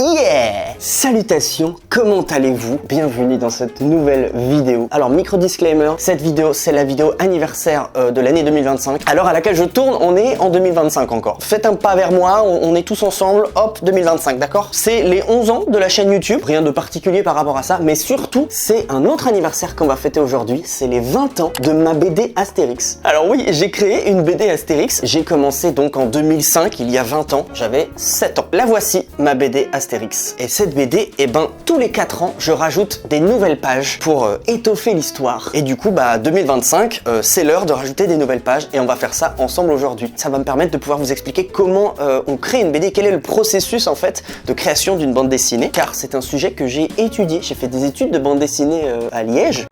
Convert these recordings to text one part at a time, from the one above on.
Yeah! Salutations, comment allez-vous? Bienvenue dans cette nouvelle vidéo. Alors, micro disclaimer, cette vidéo, c'est la vidéo anniversaire de l'année 2025. À l'heure à laquelle je tourne, on est en 2025 encore. Faites un pas vers moi, on est tous ensemble, hop, 2025, d'accord? C'est les 11 ans de la chaîne YouTube, rien de particulier par rapport à ça, mais surtout, c'est un autre anniversaire qu'on va fêter aujourd'hui, c'est les 20 ans de ma BD Astérix. Alors oui, j'ai créé une BD Astérix, j'ai commencé donc en 2005, il y a 20 ans, j'avais 7 ans. La voici, ma BD Astérix. Et cette BD, tous les 4 ans, je rajoute des nouvelles pages pour étoffer l'histoire. Et du coup, 2025, c'est l'heure de rajouter des nouvelles pages et on va faire ça ensemble aujourd'hui. Ça va me permettre de pouvoir vous expliquer comment on crée une BD, quel est le processus en fait de création d'une bande dessinée, car c'est un sujet que j'ai étudié. J'ai fait des études de bande dessinée à Liège.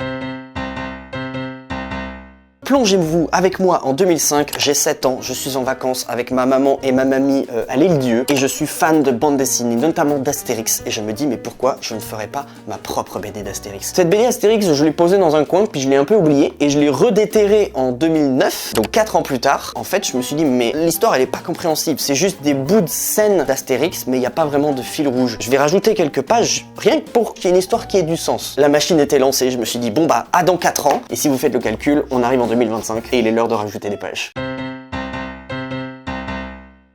Plongez-vous avec moi en 2005, j'ai 7 ans, je suis en vacances avec ma maman et ma mamie à l'Île-Dieu et je suis fan de bande dessinée, notamment d'Astérix, et je me dis mais pourquoi je ne ferais pas ma propre BD d'Astérix? Cette BD Astérix, je l'ai posée dans un coin, puis je l'ai un peu oubliée et je l'ai redéterrée en 2009, donc 4 ans plus tard. En fait, je me suis dit mais l'histoire elle est pas compréhensible, c'est juste des bouts de scènes d'Astérix, mais il n'y a pas vraiment de fil rouge. Je vais rajouter quelques pages, rien que pour qu'il y ait une histoire qui ait du sens. La machine était lancée, je me suis dit bon à dans 4 ans, et si vous faites le calcul, on arrive en 2025 et il est l'heure de rajouter des pages.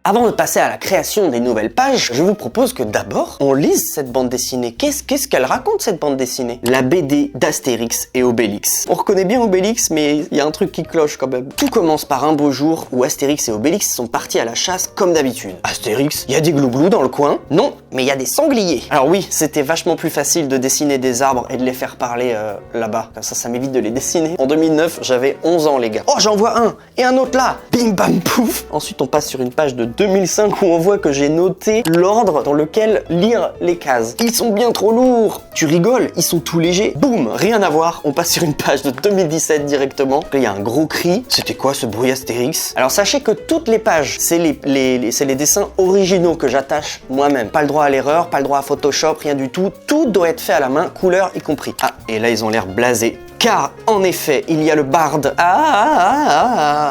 Avant de passer à la création des nouvelles pages, je vous propose que d'abord, on lise cette bande dessinée. Qu'est-ce qu'elle raconte cette bande dessinée? La BD d'Astérix et Obélix. On reconnaît bien Obélix, mais il y a un truc qui cloche quand même. Tout commence par un beau jour où Astérix et Obélix sont partis à la chasse comme d'habitude. Astérix, il y a des glouglous dans le coin? Non, mais il y a des sangliers. Alors oui, c'était vachement plus facile de dessiner des arbres et de les faire parler là-bas. Comme ça m'évite de les dessiner. En 2009, j'avais 11 ans les gars. Oh, j'en vois un! Et un autre là! Bim bam pouf! Ensuite, on passe sur une page de 2005 où on voit que j'ai noté l'ordre dans lequel lire les cases. Ils sont bien trop lourds. Tu rigoles, ils sont tout légers. Boum, rien à voir. On passe sur une page de 2017 directement. Là, il y a un gros cri. C'était quoi ce bruit Astérix? Alors sachez que toutes les pages, c'est les dessins originaux que j'attache moi-même. Pas le droit à l'erreur, pas le droit à Photoshop, rien du tout. Tout doit être fait à la main, couleur y compris. Ah, et là ils ont l'air blasés. Car, en effet, il y a le barde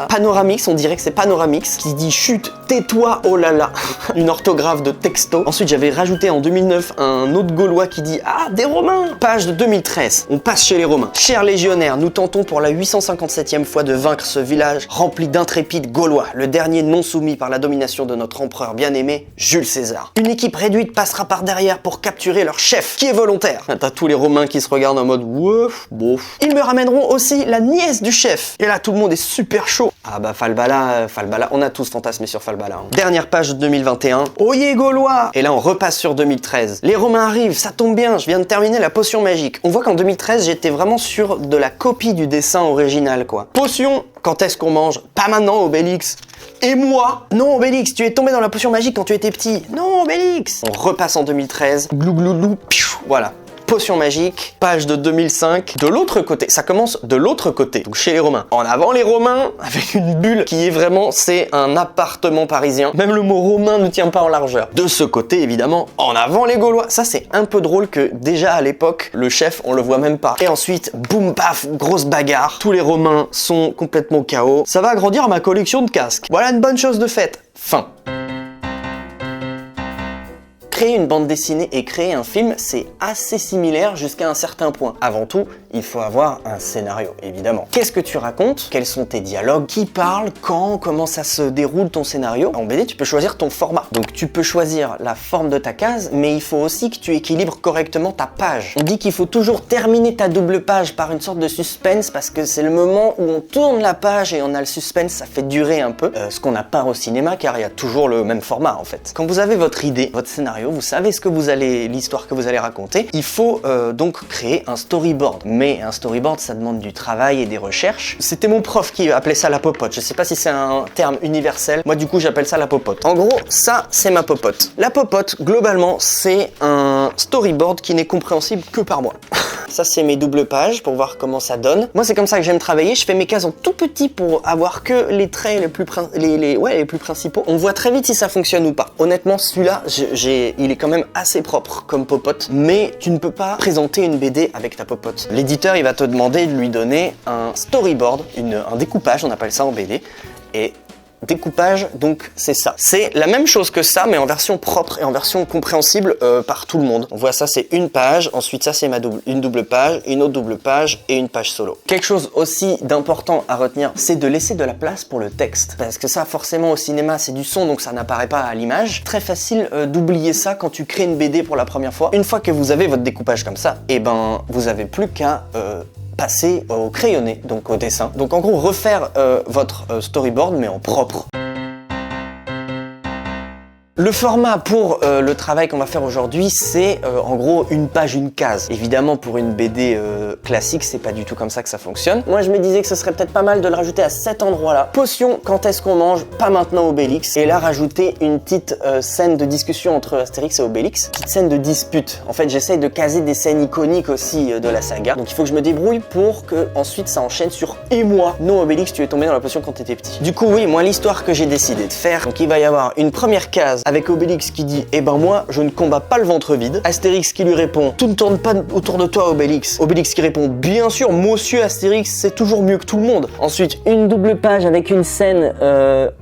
Panoramix, on dirait que c'est Panoramix, qui dit chut, tais-toi, oh là là, une orthographe de texto. Ensuite, j'avais rajouté en 2009 un autre Gaulois qui dit ah, des Romains. Page de 2013, on passe chez les Romains. Chers légionnaires, nous tentons pour la 857e fois de vaincre ce village rempli d'intrépides Gaulois, le dernier non soumis par la domination de notre empereur bien-aimé, Jules César. Une équipe réduite passera par derrière pour capturer leur chef, qui est volontaire. T'as tous les Romains qui se regardent en mode wouf, bouf. Ils me ramèneront aussi la nièce du chef. Et là, tout le monde est super chaud. Ah Falbala, on a tous fantasmé sur Falbala. Hein. Dernière page de 2021. Oyez Gaulois! Et là, on repasse sur 2013. Les Romains arrivent, ça tombe bien, je viens de terminer la potion magique. On voit qu'en 2013, j'étais vraiment sur de la copie du dessin original, quoi. Potion, quand est-ce qu'on mange? Pas maintenant, Obélix. Et moi? Non, Obélix, tu es tombé dans la potion magique quand tu étais petit. Non, Obélix! On repasse en 2013. Glouglou, piou, voilà. Potion magique, page de 2005, de l'autre côté, ça commence de l'autre côté, donc chez les Romains. En avant les Romains, avec une bulle qui est vraiment, c'est un appartement parisien. Même le mot romain ne tient pas en largeur. De ce côté, évidemment, en avant les Gaulois. Ça, c'est un peu drôle que déjà à l'époque, le chef, on le voit même pas. Et ensuite, boum, paf, grosse bagarre. Tous les Romains sont complètement KO. Ça va agrandir ma collection de casques. Voilà une bonne chose de faite. Fin. Créer une bande dessinée et créer un film, c'est assez similaire jusqu'à un certain point. Avant tout, il faut avoir un scénario, évidemment. Qu'est-ce que tu racontes? Quels sont tes dialogues? Qui parle? Quand? Comment ça se déroule ton scénario? En BD, tu peux choisir ton format. Donc tu peux choisir la forme de ta case, mais il faut aussi que tu équilibres correctement ta page. On dit qu'il faut toujours terminer ta double page par une sorte de suspense parce que c'est le moment où on tourne la page et on a le suspense, ça fait durer un peu. Ce qu'on n'a pas au cinéma car il y a toujours le même format en fait. Quand vous avez votre idée, votre scénario, vous savez l'histoire que vous allez raconter, il faut donc créer un storyboard. Mais un storyboard, ça demande du travail et des recherches. C'était mon prof qui appelait ça la popote. Je sais pas si c'est un terme universel. Moi, du coup, j'appelle ça la popote. En gros, ça, c'est ma popote. La popote, globalement, c'est un storyboard qui n'est compréhensible que par moi. Ça, c'est mes doubles pages pour voir comment ça donne. Moi, c'est comme ça que j'aime travailler. Je fais mes cases en tout petit pour avoir que les traits les plus principaux. On voit très vite si ça fonctionne ou pas. Honnêtement, celui-là, il est quand même assez propre comme popote. Mais tu ne peux pas présenter une BD avec ta popote. L'éditeur, il va te demander de lui donner un storyboard, un découpage, on appelle ça en BD. Et découpage, donc c'est ça. C'est la même chose que ça, mais en version propre et en version compréhensible par tout le monde. On voit ça, c'est une page, ensuite ça c'est une double page, une autre double page et une page solo. Quelque chose aussi d'important à retenir, c'est de laisser de la place pour le texte. Parce que ça, forcément, au cinéma, c'est du son, donc ça n'apparaît pas à l'image. Très facile d'oublier ça quand tu crées une BD pour la première fois. Une fois que vous avez votre découpage comme ça, et ben vous avez plus qu'à passer au crayonné, donc au dessin. Donc en gros, refaire votre storyboard, mais en propre. Le format pour le travail qu'on va faire aujourd'hui, c'est en gros une page, une case. Évidemment, pour une BD classique, c'est pas du tout comme ça que ça fonctionne. Moi, je me disais que ce serait peut-être pas mal de le rajouter à cet endroit-là. Potion, quand est-ce qu'on mange? Pas maintenant Obélix. Et là, rajouter une petite scène de discussion entre Astérix et Obélix. Petite scène de dispute. En fait, j'essaye de caser des scènes iconiques aussi de la saga. Donc, il faut que je me débrouille pour que ensuite ça enchaîne sur « Et moi, non Obélix, tu es tombé dans la potion quand t'étais petit ». Du coup, oui, moi, l'histoire que j'ai décidé de faire, donc il va y avoir une première case avec Obélix qui dit « Eh ben moi, je ne combats pas le ventre vide ». Astérix qui lui répond « Tout ne tourne pas autour de toi, Obélix ». Obélix qui répond « Bien sûr, monsieur Astérix, c'est toujours mieux que tout le monde ». Ensuite, une double page avec une scène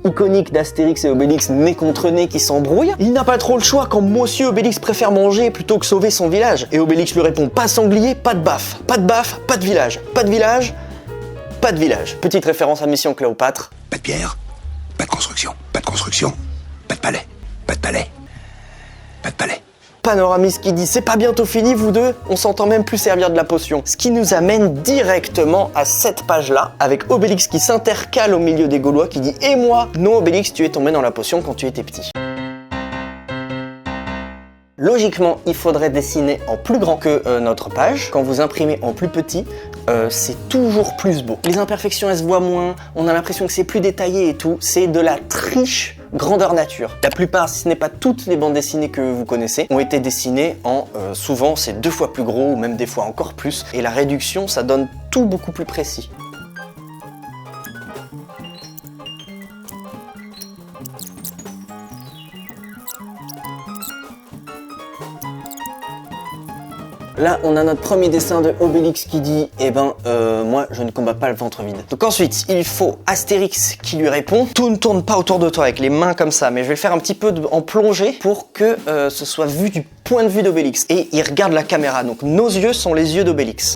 iconique d'Astérix et Obélix nez contre nez qui s'embrouillent. Il n'a pas trop le choix quand monsieur Obélix préfère manger plutôt que sauver son village. Et Obélix lui répond « Pas sanglier, pas de baffe. Pas de baffe, pas de village. Pas de village, pas de village ». Petite référence à Mission Cléopâtre. Pas de pierre, pas de construction, pas de construction, pas de palais. Pas de palais. Pas de palais. Panoramis qui dit « C'est pas bientôt fini, vous deux ?» On s'entend même plus servir de la potion. Ce qui nous amène directement à cette page-là, avec Obélix qui s'intercale au milieu des Gaulois, qui dit « Et moi, non Obélix, tu es tombé dans la potion quand tu étais petit ». Logiquement, il faudrait dessiner en plus grand que notre page. Quand vous imprimez en plus petit, c'est toujours plus beau. Les imperfections, elles se voient moins, on a l'impression que c'est plus détaillé et tout. C'est de la triche grandeur nature. La plupart, si ce n'est pas toutes les bandes dessinées que vous connaissez, ont été dessinées en, souvent, c'est 2 fois plus gros ou même des fois encore plus. Et la réduction, ça donne tout beaucoup plus précis. Là, on a notre premier dessin de Obélix qui dit « Eh ben, moi, je ne combats pas le ventre vide ». Donc ensuite, il faut Astérix qui lui répond « Tout ne tourne pas autour de toi » avec les mains comme ça, mais je vais le faire un petit peu en plongée pour que ce soit vu du point de vue d'Obélix. Et il regarde la caméra, donc nos yeux sont les yeux d'Obélix.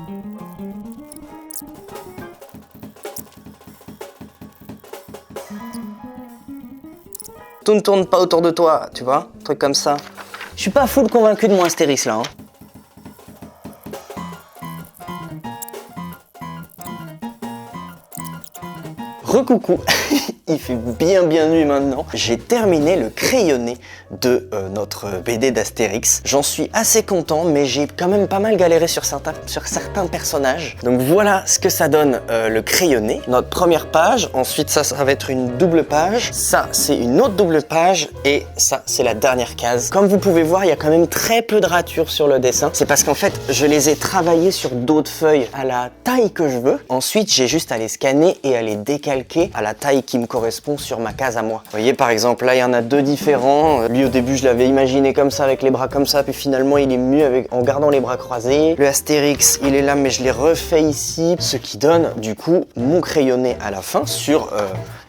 Tout ne tourne pas autour de toi, tu vois, un truc comme ça. Je suis pas full convaincu de mon Astérix là, hein. Recoucou, il fait bien nuit maintenant. J'ai terminé le crayonné de notre BD d'Astérix. J'en suis assez content, mais j'ai quand même pas mal galéré sur certains personnages. Donc voilà ce que ça donne le crayonné. Notre première page, ensuite ça va être une double page. Ça, c'est une autre double page et ça, c'est la dernière case. Comme vous pouvez voir, il y a quand même très peu de ratures sur le dessin. C'est parce qu'en fait, je les ai travaillés sur d'autres feuilles à la taille que je veux. Ensuite, j'ai juste à les scanner et à les décaler à la taille qui me correspond sur ma case à moi. Vous voyez par exemple là il y en a 2 différents. Lui au début je l'avais imaginé comme ça avec les bras comme ça, puis finalement il est mieux en gardant les bras croisés. Le Astérix il est là mais je l'ai refait ici, ce qui donne du coup mon crayonné à la fin sur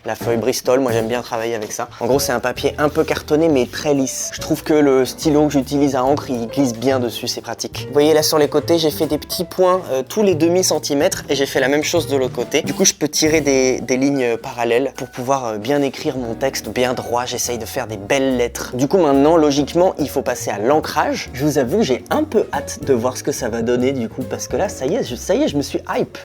la feuille Bristol. Moi j'aime bien travailler avec ça. En gros c'est un papier un peu cartonné mais très lisse. Je trouve que le stylo que j'utilise à encre il glisse bien dessus, c'est pratique. Vous voyez là sur les côtés j'ai fait des petits points tous les demi-centimètres et j'ai fait la même chose de l'autre côté. Du coup je peux tirer des lignes parallèles pour pouvoir bien écrire mon texte bien droit. J'essaye de faire des belles lettres. Du coup maintenant logiquement il faut passer à l'ancrage. Je vous avoue j'ai un peu hâte de voir ce que ça va donner du coup parce que là ça y est je me suis hype.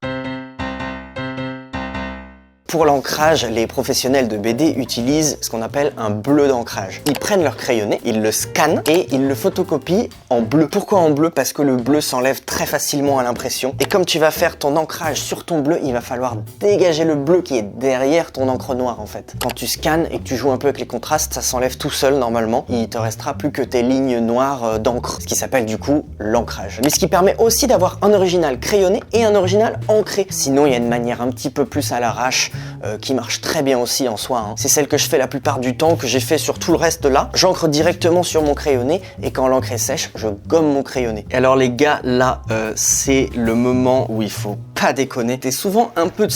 Pour l'ancrage, les professionnels de BD utilisent ce qu'on appelle un bleu d'ancrage. Ils prennent leur crayonné, ils le scannent et ils le photocopient en bleu. Pourquoi en bleu? Parce que le bleu s'enlève très facilement à l'impression. Et comme tu vas faire ton ancrage sur ton bleu, il va falloir dégager le bleu qui est derrière ton encre noire en fait. Quand tu scannes et que tu joues un peu avec les contrastes, ça s'enlève tout seul normalement. Il te restera plus que tes lignes noires d'encre, ce qui s'appelle du coup l'ancrage. Mais ce qui permet aussi d'avoir un original crayonné et un original ancré. Sinon, il y a une manière un petit peu plus à l'arrache qui marche très bien aussi en soi, hein. C'est celle que je fais la plupart du temps, que j'ai fait sur tout le reste là. J'encre directement sur mon crayonné et quand l'encre est sèche, je gomme mon crayonné. Et alors les gars, là, c'est le moment où il faut pas déconner. T'es souvent un peu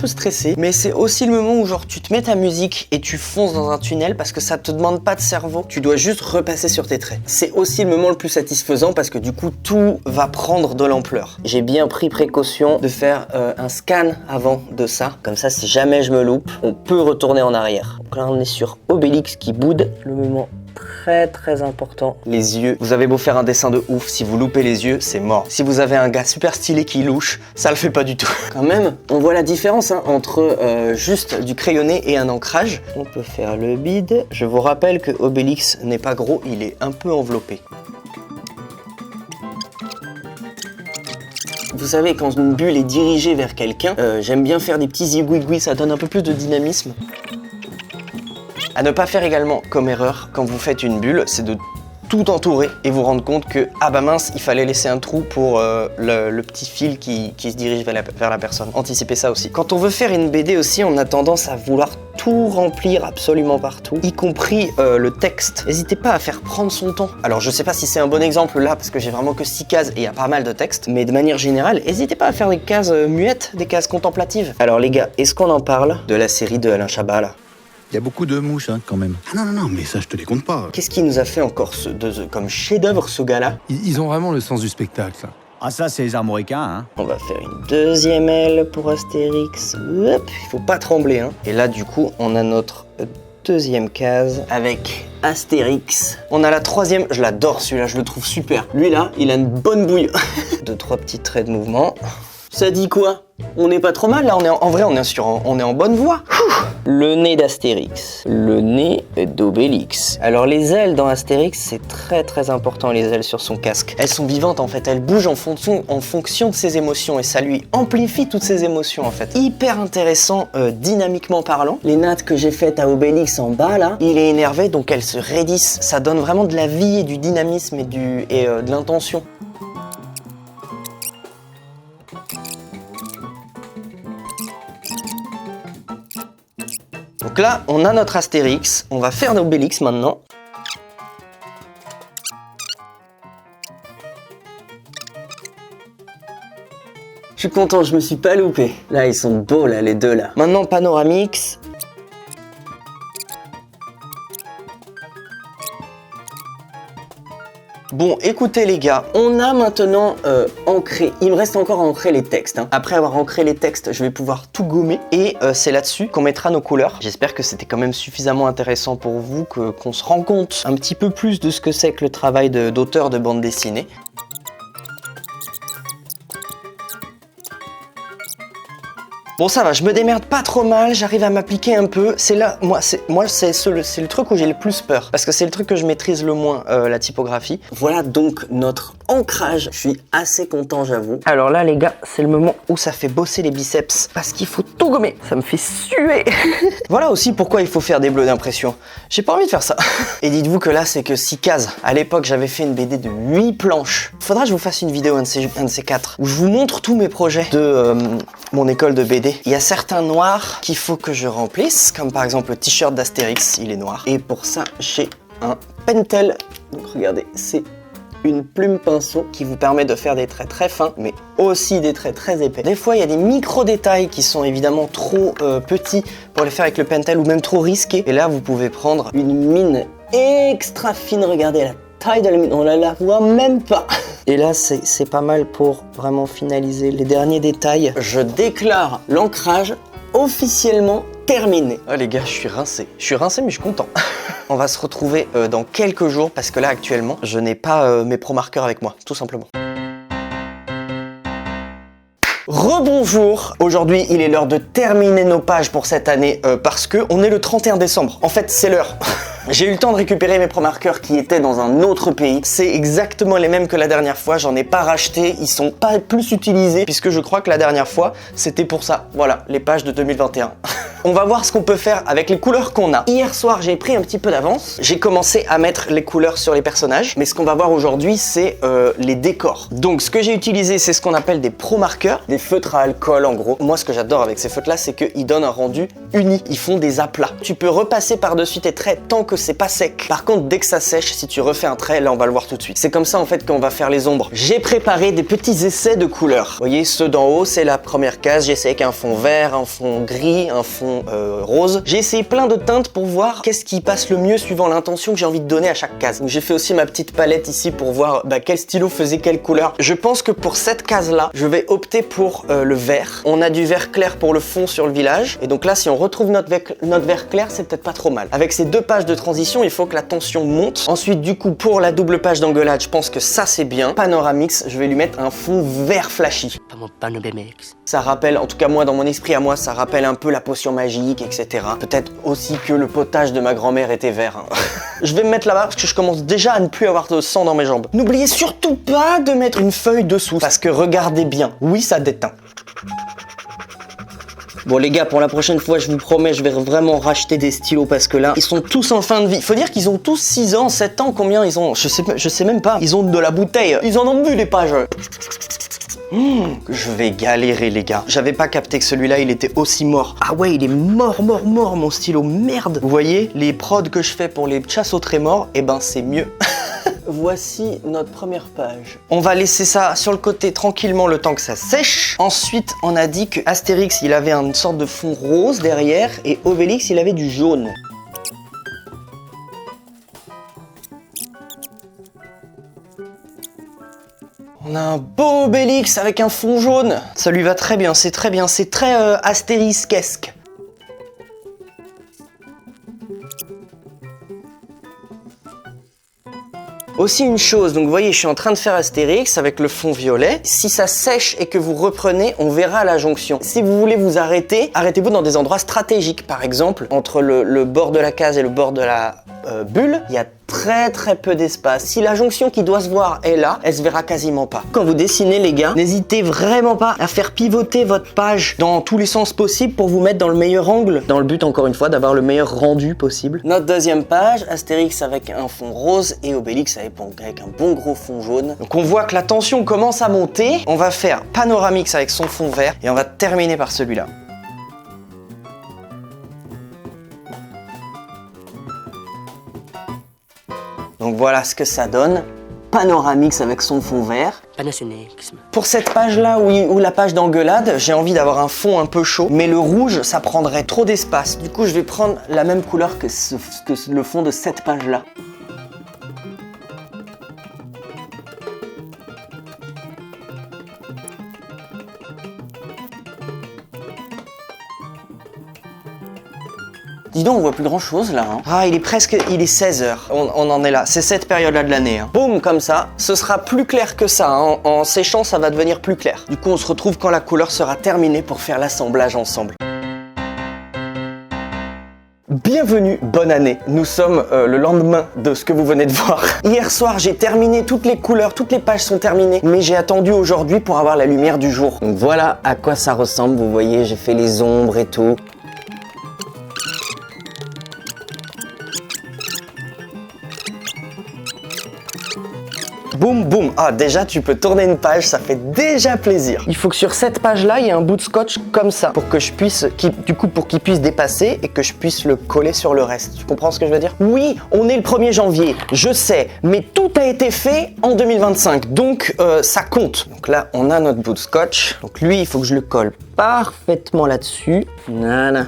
stressé, mais c'est aussi le moment où genre tu te mets ta musique et tu fonces dans un tunnel parce que ça te demande pas de cerveau. Tu dois juste repasser sur tes traits. C'est aussi le moment le plus satisfaisant parce que du coup tout va prendre de l'ampleur. J'ai bien pris précaution de faire un scan avant de ça. Comme ça, si jamais je me loupe, on peut retourner en arrière. Donc là, on est sur Obélix qui boude. Le moment très important. Les yeux. Vous avez beau faire un dessin de ouf, si vous loupez les yeux, c'est mort. Si vous avez un gars super stylé qui louche, ça le fait pas du tout. Quand même, on voit la différence entre juste du crayonné et un ancrage. On peut faire le bide. Je vous rappelle que Obélix n'est pas gros, il est un peu enveloppé. Vous savez, quand une bulle est dirigée vers quelqu'un, j'aime bien faire des petits zigouigouis, ça donne un peu plus de dynamisme. À ne pas faire également comme erreur quand vous faites une bulle, c'est de tout entourer et vous rendre compte que, ah bah mince, il fallait laisser un trou pour le petit fil qui se dirige vers la personne. Anticipez ça aussi. Quand on veut faire une BD aussi, on a tendance à vouloir tout remplir absolument partout, y compris le texte. N'hésitez pas à faire prendre son temps. Alors je sais pas si c'est un bon exemple là, parce que j'ai vraiment que 6 cases et il y a pas mal de texte, mais de manière générale, n'hésitez pas à faire des cases muettes, des cases contemplatives. Alors les gars, est-ce qu'on en parle de la série de Alain Chabat là? Il y a beaucoup de mouches, hein, quand même. Ah non, mais ça, je te les compte pas. Qu'est-ce qu'il nous a fait encore comme chef-d'œuvre, ce gars-là? Ils ont vraiment le sens du spectacle, ça. Ah ça, c'est les armoricains, hein. On va faire une deuxième aile pour Astérix. Hop, il faut pas trembler, hein. Et là, du coup, on a notre deuxième case avec Astérix. On a la troisième, je l'adore celui-là, je le trouve super. Lui là, il a une bonne bouille. 2-3 petits traits de mouvement. Ça dit quoi? On n'est pas trop mal là, en vrai on est en bonne voie. Le nez d'Astérix, le nez d'Obélix. Alors les ailes dans Astérix, c'est très important, les ailes sur son casque. Elles sont vivantes en fait, elles bougent en fonction de ses émotions et ça lui amplifie toutes ses émotions en fait. Hyper intéressant, dynamiquement parlant. Les nattes que j'ai faites à Obélix en bas là, il est énervé donc elles se raidissent. Ça donne vraiment de la vie et du dynamisme et de l'intention. Donc là, on a notre Astérix, on va faire Obélix maintenant. Je suis content, je me suis pas loupé. Là, ils sont beaux là, les deux là. Maintenant, Panoramix. Bon, écoutez les gars, on a maintenant ancré, il me reste encore à ancrer les textes. Hein. Après avoir ancré les textes, je vais pouvoir tout gommer et c'est là-dessus qu'on mettra nos couleurs. J'espère que c'était quand même suffisamment intéressant pour vous, qu'on se rend compte un petit peu plus de ce que c'est que le travail d'auteur de bande dessinée. Bon ça va, je me démerde pas trop mal, j'arrive à m'appliquer un peu. C'est là, moi c'est le truc où j'ai le plus peur. Parce que c'est le truc que je maîtrise le moins, la typographie. Voilà donc notre ancrage. Je suis assez content, j'avoue. Alors là les gars, c'est le moment où ça fait bosser les biceps. Parce qu'il faut tout gommer. Ça me fait suer. Voilà aussi pourquoi il faut faire des bleus d'impression. J'ai pas envie de faire ça. Et dites-vous que là c'est que 6 cases. À l'époque j'avais fait une BD de 8 planches. Faudra que je vous fasse une vidéo, un de ces 4, où je vous montre tous mes projets de mon école de BD. Il y a certains noirs qu'il faut que je remplisse, comme par exemple le t-shirt d'Astérix, il est noir. Et pour ça, j'ai un pentel. Donc regardez, c'est une plume pinceau qui vous permet de faire des traits très fins, mais aussi des traits très épais. Des fois, il y a des micro-détails qui sont évidemment trop petits pour les faire avec le pentel ou même trop risqués. Et là, vous pouvez prendre une mine extra fine. Regardez la taille de la mine, on la voit même pas. Et là, c'est pas mal pour vraiment finaliser les derniers détails. Je déclare l'ancrage officiellement terminé. Oh les gars, je suis rincé. Je suis rincé, mais je suis content. On va se retrouver dans quelques jours parce que là, actuellement, je n'ai pas mes pro marqueurs avec moi, tout simplement. Rebonjour. Aujourd'hui, il est l'heure de terminer nos pages pour cette année parce que on est le 31 décembre. En fait, c'est l'heure. J'ai eu le temps de récupérer mes pro-marqueurs qui étaient dans un autre pays. C'est exactement les mêmes que la dernière fois. J'en ai pas racheté. Ils sont pas plus utilisés puisque je crois que la dernière fois, c'était pour ça. Voilà, les pages de 2021. On va voir ce qu'on peut faire avec les couleurs qu'on a. Hier soir, j'ai pris un petit peu d'avance. J'ai commencé à mettre les couleurs sur les personnages. Mais ce qu'on va voir aujourd'hui, c'est les décors. Donc, ce que j'ai utilisé, c'est ce qu'on appelle des pro-marqueurs. Des feutres à alcool, en gros. Moi, ce que j'adore avec ces feutres-là, c'est qu'ils donnent un rendu uni. Ils font des aplats. Tu peux repasser par-dessus tes traits tant que c'est pas sec. Par contre, dès que ça sèche, si tu refais un trait, là on va le voir tout de suite. C'est comme ça en fait qu'on va faire les ombres. J'ai préparé des petits essais de couleurs. Vous voyez, ceux d'en haut, c'est la première case. J'ai essayé avec un fond vert, un fond gris, un fond rose. J'ai essayé plein de teintes pour voir qu'est-ce qui passe le mieux suivant l'intention que j'ai envie de donner à chaque case. J'ai fait aussi ma petite palette ici pour voir quel stylo faisait quelle couleur. Je pense que pour cette case-là, je vais opter pour le vert. On a du vert clair pour le fond sur le village. Et donc là, si on retrouve notre vert clair, c'est peut-être pas trop mal. Avec ces deux pages de transition, il faut que la tension monte. Ensuite, du coup, pour la double page d'engueulade, je pense que ça, c'est bien. Panoramix, je vais lui mettre un fond vert flashy. Ça rappelle, en tout cas moi, dans mon esprit à moi, ça rappelle un peu la potion magique, etc. Peut-être aussi que le potage de ma grand-mère était vert. Hein. Je vais me mettre là-bas parce que je commence déjà à ne plus avoir de sang dans mes jambes. N'oubliez surtout pas de mettre une feuille dessous parce que regardez bien, oui, ça déteint. Bon les gars, pour la prochaine fois, je vous promets, je vais vraiment racheter des stylos parce que là, ils sont tous en fin de vie. Faut dire qu'ils ont tous 6 ans, 7 ans, combien ils ont? Je sais même pas. Ils ont de la bouteille. Ils en ont bu les pages. Je vais galérer les gars. J'avais pas capté que celui-là il était aussi mort. Ah ouais, il est mort mon stylo, merde. Vous voyez, les prods que je fais pour les chasses aux trémors, eh ben c'est mieux. Voici notre première page. On va laisser ça sur le côté tranquillement le temps que ça sèche. Ensuite, on a dit que Astérix il avait une sorte de fond rose derrière et Obélix il avait du jaune. On a un beau Obélix avec un fond jaune. Ça lui va très bien, c'est très bien. C'est très astérisquesque. Aussi une chose, donc vous voyez, je suis en train de faire Astérix avec le fond violet. Si ça sèche et que vous reprenez, on verra la jonction. Si vous voulez vous arrêter, arrêtez-vous dans des endroits stratégiques. Par exemple, entre le bord de la case et le bord de la bulle, il y a très peu d'espace. Si la jonction qui doit se voir est là, elle se verra quasiment pas. Quand vous dessinez les gars, n'hésitez vraiment pas à faire pivoter votre page dans tous les sens possibles pour vous mettre dans le meilleur angle, dans le but encore une fois d'avoir le meilleur rendu possible. Notre deuxième page, Astérix avec un fond rose et Obélix avec un bon gros fond jaune. Donc on voit que la tension commence à monter. On va faire Panoramix avec son fond vert et on va terminer par celui-là. Donc voilà ce que ça donne. Panoramix avec son fond vert. Pour cette page-là, où la page d'engueulade, j'ai envie d'avoir un fond un peu chaud, mais le rouge, ça prendrait trop d'espace. Du coup, je vais prendre la même couleur que le fond de cette page-là. Dis donc, on voit plus grand chose là. Hein. Ah, il est 16h. On en est là. C'est cette période-là de l'année. Hein. Boum, comme ça. Ce sera plus clair que ça. Hein. En séchant, ça va devenir plus clair. Du coup, on se retrouve quand la couleur sera terminée pour faire l'assemblage ensemble. Bienvenue, bonne année. Nous sommes le lendemain de ce que vous venez de voir. Hier soir, j'ai terminé toutes les couleurs, toutes les pages sont terminées, mais j'ai attendu aujourd'hui pour avoir la lumière du jour. Donc voilà à quoi ça ressemble. Vous voyez, j'ai fait les ombres et tout. Boum, boum. Ah, déjà, tu peux tourner une page, ça fait déjà plaisir. Il faut que sur cette page-là, il y ait un bout de scotch comme ça, pour que je puisse, pour qu'il puisse dépasser et que je puisse le coller sur le reste. Tu comprends ce que je veux dire? Oui, on est le 1er janvier, je sais, mais tout a été fait en 2025, donc ça compte. Donc là, on a notre bout de scotch. Donc lui, il faut que je le colle parfaitement là-dessus. Voilà.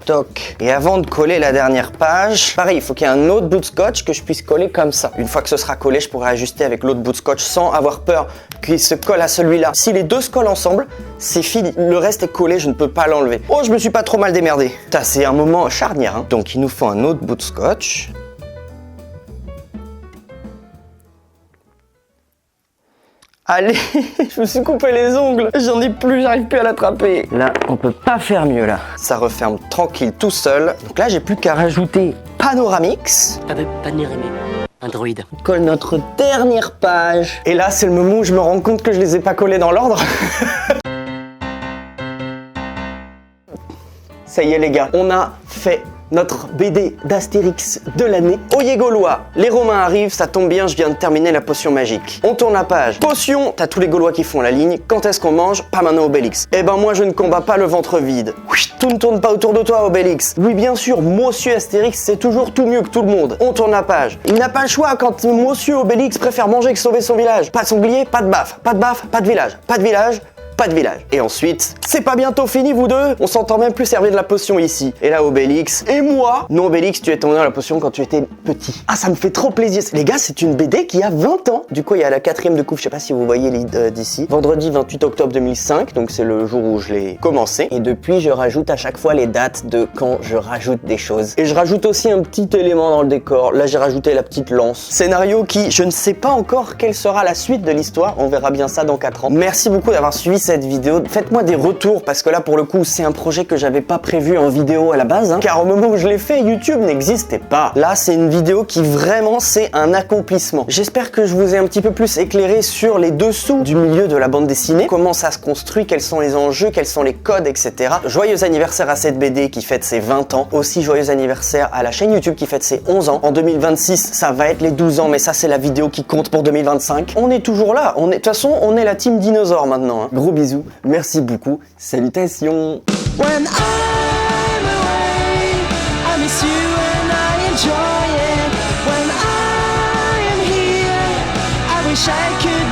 Toc. Et avant de coller la dernière page, pareil, il faut qu'il y ait un autre bout de scotch que je puisse coller comme ça. Une fois que ce sera collé, je pourrai ajuster avec l'autre bout de scotch sans avoir peur qu'il se colle à celui-là. Si les deux se collent ensemble, c'est fini. Le reste est collé, je ne peux pas l'enlever. Oh, je me suis pas trop mal démerdé. Putain, c'est un moment charnière. Hein. Donc, il nous faut un autre bout de scotch. Allez, je me suis coupé les ongles, j'en ai plus, j'arrive plus à l'attraper. Là, on peut pas faire mieux là. Ça referme tranquille tout seul. Donc là, j'ai plus qu'à rajouter Panoramix. Android. On colle notre dernière page. Et là, c'est le moment où je me rends compte que je les ai pas collés dans l'ordre. Ça y est les gars, on a fait notre BD d'Astérix de l'année. Oyez Gaulois, les Romains arrivent, ça tombe bien, je viens de terminer la potion magique. On tourne la page. Potion, t'as tous les Gaulois qui font la ligne. Quand est-ce qu'on mange? Pas maintenant Obélix. Eh ben moi je ne combats pas le ventre vide. Tout ne tourne pas autour de toi Obélix. Oui bien sûr, Monsieur Astérix c'est toujours tout mieux que tout le monde. On tourne la page. Il n'a pas le choix quand Monsieur Obélix préfère manger que sauver son village. Pas de sanglier, pas de baffe, pas de baffe, pas de village, pas de village. Pas de village. Et ensuite, c'est pas bientôt fini vous deux? On s'entend même plus servir de la potion ici. Et là Obélix, et moi? Non Obélix, tu es tombé dans la potion quand tu étais petit. Ah ça me fait trop plaisir. Les gars, c'est une BD qui a 20 ans. Du coup, il y a la 4ème de couve, je sais pas si vous voyez d'ici. Vendredi 28 octobre 2005, donc c'est le jour où je l'ai commencé. Et depuis, je rajoute à chaque fois les dates de quand je rajoute des choses. Et je rajoute aussi un petit élément dans le décor. Là, j'ai rajouté la petite lance. Scénario qui, je ne sais pas encore quelle sera la suite de l'histoire. On verra bien ça dans 4 ans. Merci beaucoup d'avoir suivi cette vidéo. Faites-moi des retours parce que là, pour le coup, c'est un projet que j'avais pas prévu en vidéo à la base. Car au moment où je l'ai fait, YouTube n'existait pas. Là, c'est une vidéo qui vraiment, c'est un accomplissement. J'espère que je vous ai un petit peu plus éclairé sur les dessous du milieu de la bande dessinée. Comment ça se construit, quels sont les enjeux, quels sont les codes, etc. Joyeux anniversaire à cette BD qui fête ses 20 ans. Aussi, joyeux anniversaire à la chaîne YouTube qui fête ses 11 ans. En 2026, ça va être les 12 ans, mais ça, c'est la vidéo qui compte pour 2025. On est toujours là. De toute façon, on est la team dinosaure maintenant. Gros bisous. Merci beaucoup. Salutations. When I'm away, I miss you and I enjoy it. When I am here, I wish I could